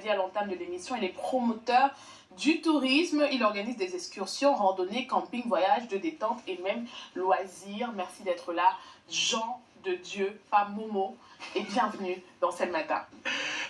dit à l'entame de l'émission, il est promoteur du tourisme. Il organise des excursions, randonnées, camping, voyages de détente et même loisirs. Merci d'être là, Jean de Dieu, pas Momo, et bienvenue dans C'est le matin.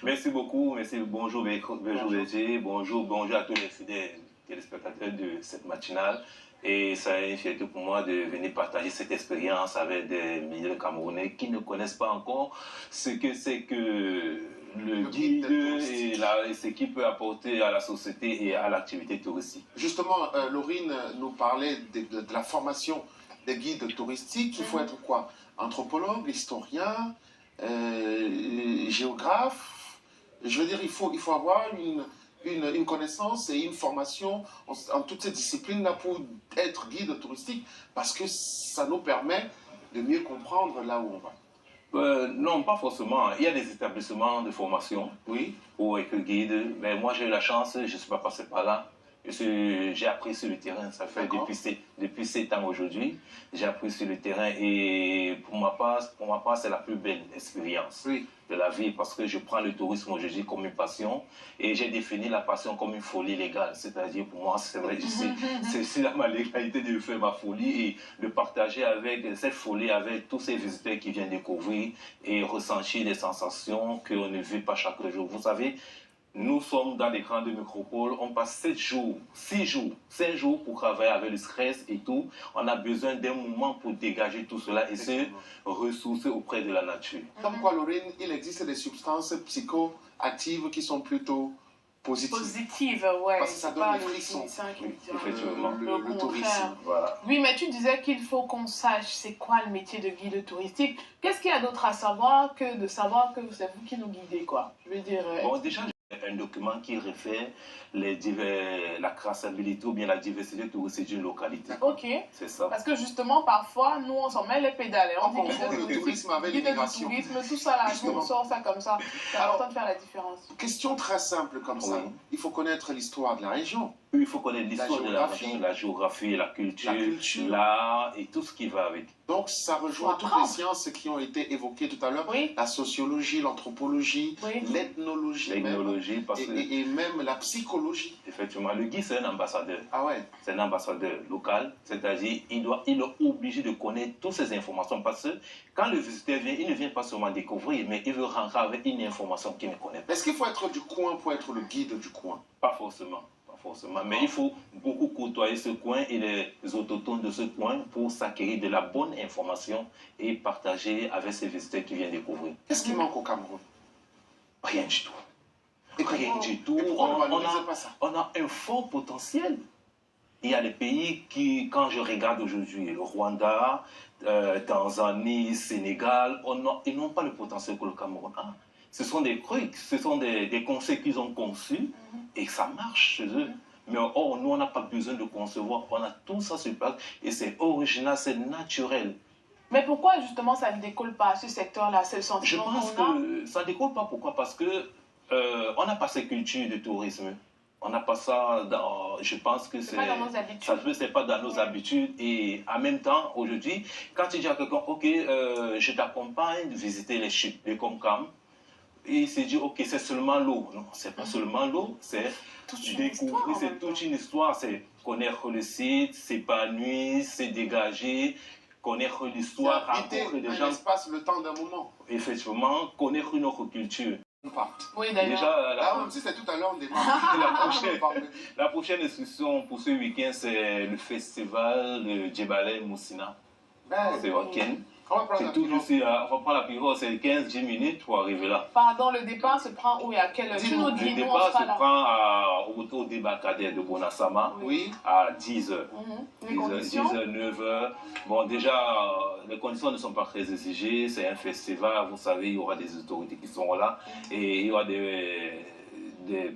Merci beaucoup, merci. Bonjour Béger, bonjour à tous les fidèles téléspectateurs de cette matinale. Et ça est une fierté pour moi de venir partager cette expérience avec des milliers de Camerounais qui ne connaissent pas encore ce que c'est que le guide et ce qu'il peut apporter à la société et à l'activité touristique. Justement, Laurine nous parlait de la formation des guides touristiques. Il faut être quoi? Anthropologue, historien, géographe. Je veux dire, il faut avoir une connaissance et une formation en toutes ces disciplines-là pour être guide touristique, parce que ça nous permet de mieux comprendre là où on va. Non, pas forcément. Il y a des établissements de formation, oui, pour être guide, mais moi j'ai eu la chance, je ne suis pas passé par là. J'ai appris sur le terrain, ça fait depuis 7 ans aujourd'hui, j'ai appris sur le terrain et pour ma part c'est la plus belle expérience de la vie, parce que je prends le tourisme aujourd'hui comme une passion et j'ai défini la passion comme une folie légale, c'est-à-dire pour moi c'est vrai, c'est ma légalité de faire ma folie et de partager avec cette folie avec tous ces visiteurs qui viennent découvrir et ressentir des sensations qu'on ne vit pas chaque jour. Vous savez, nous sommes dans les grandes métropoles, on passe 7 jours, 6 jours, 5 jours pour travailler avec le stress et tout. On a besoin d'un moment pour dégager tout cela et se ressourcer auprès de la nature. Comme quoi, Laurine, il existe des substances psychoactives qui sont plutôt positives. Positives, ouais. Parce que ça donne des frissons. Effectivement. Le tourisme. Voilà. Oui, mais tu disais qu'il faut qu'on sache c'est quoi le métier de guide touristique. Qu'est-ce qu'il y a d'autre à savoir que de savoir que c'est vous qui nous guidez, quoi? Je veux dire... Bon, déjà, un document qui réfère la traçabilité ou bien la diversité touristique d'une localité. Ok. C'est ça. Parce que justement, parfois, nous, on s'en met les pédales. On dit confond le tourisme avec guide l'immigration. du tourisme, tout ça là, on sort ça comme ça. C'est important de faire la différence. Question très simple comme ça. Il faut connaître l'histoire de la région. Il faut connaître l'histoire de la région, la géographie, la culture, l'art et tout ce qui va avec. Donc ça rejoint toutes les sciences qui ont été évoquées tout à l'heure. Oui. La sociologie, l'anthropologie, l'ethnologie, et même la psychologie. Effectivement, le guide c'est un ambassadeur. Ah ouais. C'est un ambassadeur local, c'est-à-dire il est obligé de connaître toutes ces informations parce que quand le visiteur vient, il ne vient pas seulement découvrir, mais il veut rentrer avec une information qu'il ne connaît pas. Est-ce qu'il faut être du coin pour être le guide du coin? Pas forcément. Mais il faut beaucoup côtoyer ce coin et les autochtones de ce coin pour s'acquérir de la bonne information et partager avec ces visiteurs qui viennent découvrir. Qu'est-ce qui manque au Cameroun? Rien du tout. Rien du tout. On a un fort potentiel. Il y a des pays qui, quand je regarde aujourd'hui, le Rwanda, Tanzanie, Sénégal, ils n'ont pas le potentiel que le Cameroun a. Ce sont des trucs, ce sont des concepts qu'ils ont conçus et ça marche chez eux. Mais or, nous, on n'a pas besoin de concevoir. On a tout ça sur place et c'est original, c'est naturel. Mais pourquoi justement ça ne décolle pas ce secteur-là? C'est le sentiment qu'on a. Je pense que ça ne décolle pas. Pourquoi? Parce que on n'a pas cette culture de tourisme. On n'a pas ça dans... Je pense que c'est... pas dans nos habitudes. C'est pas dans nos habitudes. Et en même temps, aujourd'hui, quand tu dis à quelqu'un, ok, je t'accompagne de visiter les chutes, les Comcam, et il s'est dit, ok, c'est seulement l'eau. Non, c'est pas seulement l'eau, c'est découvrir, c'est toute une histoire. C'est connaître le site, s'épanouir, se dégager, connaître l'histoire, rencontrer des gens. Espace, le temps d'un moment. Effectivement, connaître une autre culture. Oui, d'ailleurs. Déjà, même si c'est tout à l'heure, on démarre. La prochaine discussion pour ce week-end, c'est le festival de Djebale Moussina. C'est au Ken. On va prendre la pirogue, c'est 15-10 minutes pour arriver là. Pardon, le départ se prend où et à quelle heure? Le départ se prend au débarcadère de Bonassama à 10h. 10h, 9h. Bon, déjà, les conditions ne sont pas très exigées. C'est un festival, vous savez, il y aura des autorités qui seront là et il y aura des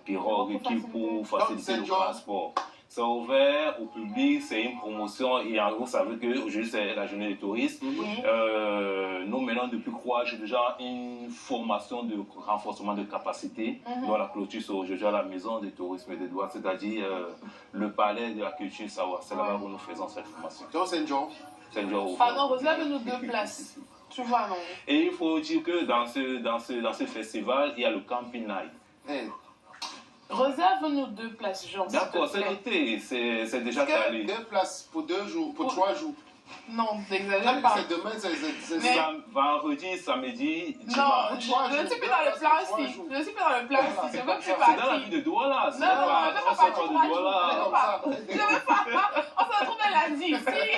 pirogues qui pour faciliter le transport. C'est ouvert au public, c'est une promotion et en gros, vous savez qu'aujourd'hui c'est la journée des touristes. Nous menons depuis quoi j'ai déjà une formation de renforcement de capacité dans la clôture sur aujourd'hui à la maison des tourismes et des douanes, c'est-à-dire le palais de la culture Sawa. C'est là-bas où nous faisons cette formation. Pardon, réserve-nous 2 places. Tu vois, non? Et il faut dire que dans ce festival, il y a le Camping Night. Offre-nous 2 places, Jean. s'il te D'accord, c'est plaît. noté, c'est déjà Parce que- calé. 2 places pour 2 jours, pour 3 jours. Non, n'exagère pas. C'est demain, c'est Mais- Vendredi, samedi, Non, dimanche. je ne suis plus dans le plan aussi. Je ne suis plus dans le plan aussi. Je veux plus C'est dans la partir. vie de Douala. Non, non, je ne veux pas on sort partir de 3 jours. Douala. Je veux pas. Je veux pas. On se retrouve lundi. Si